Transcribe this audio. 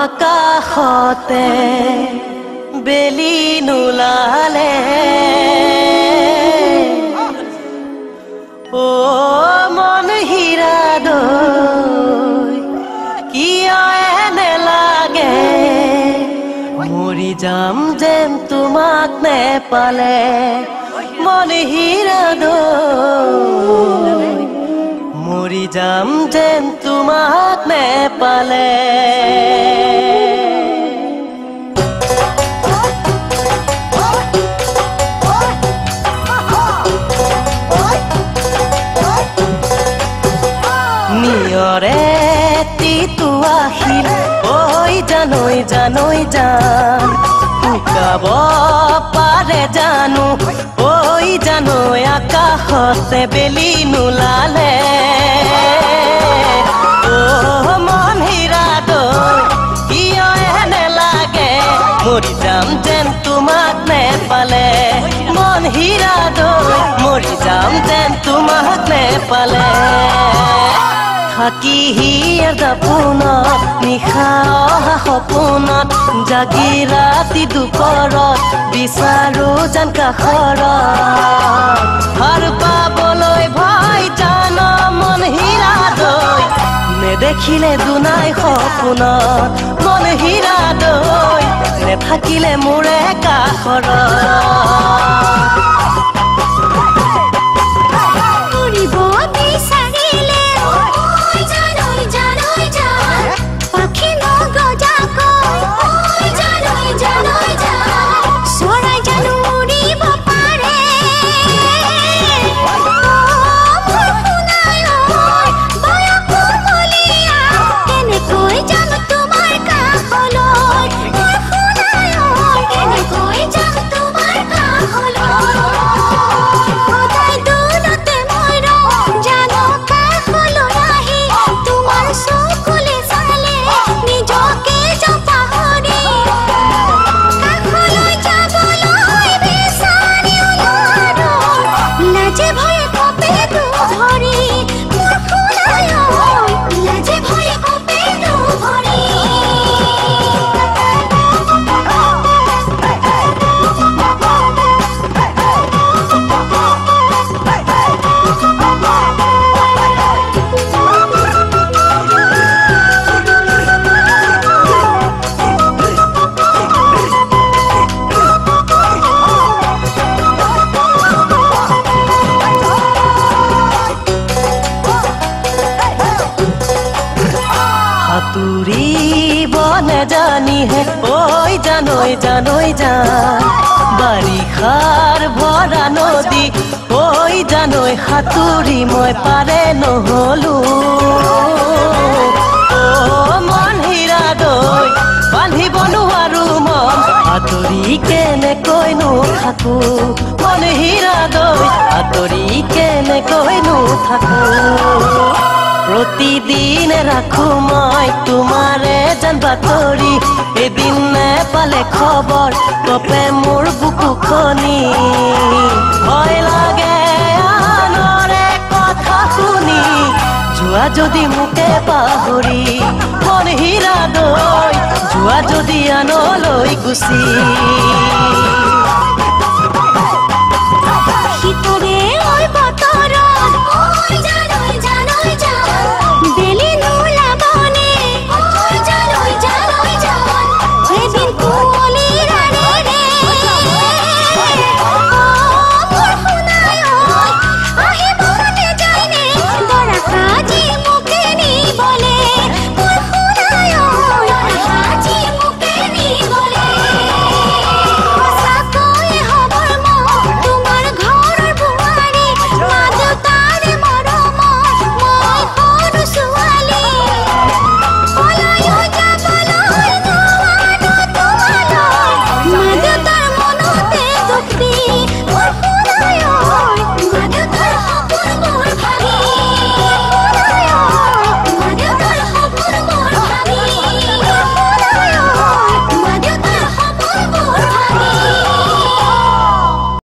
আকাশতে বেলি নুলালে ও মন হীৰা দৈ কিয় এনে লাগে মৰি যাম যেন তোমাক নেপালে মন হীৰা দৈ মৰি যাম যেন তোমাক নেপালে নিয়ৰে তিতু আহিল ঐ জানৈ জানৈ জান শুকাব পাৰে জানো ঐ জানৈ আকাশতে বেলি নুলালে ও মন হীৰা দৈ কিয় এনে লাগে মৰি যাম যেন তোমাক নেপালে মন হীৰা দৈ মৰি যাম যেন তোমাক নেপালে থাকি হিয়াৰ দাপোনত নিশা অহা সপোনত জাগি ৰাতি দুপৰত বিচাৰো জান কাষৰত হাৰ পাবলৈ ভয় জান মন হীৰা দৈ নেদেখিলে দুনাই সপোনত মন হীৰা দৈ নেথাকিলে মোৰে কাষৰত সাঁতুৰিব নেজানিহে ঐ জানৈ জানৈ জান বাৰিষাৰ ভৰা নদী ঐ জানৈ সাঁতুৰি মই পাৰে নহলো ও মন হীৰা দৈ বান্ধিব নোৱাৰো মন আঁতৰি কেনেকৈনো থাকো মন হীৰা দৈ আঁতৰি কেনেকৈনো থাকো প্ৰতিদিন ৰাখো মই তোমাৰে জান বাতৰি এদিন নেপালে খবৰ কপে মোৰ বুকুখনি ভয় লাগে আনৰে কথা শুনি যোৱা যদি মোকে পাহৰি মন হীৰা দৈ যোৱা যদি আনলৈ গুচি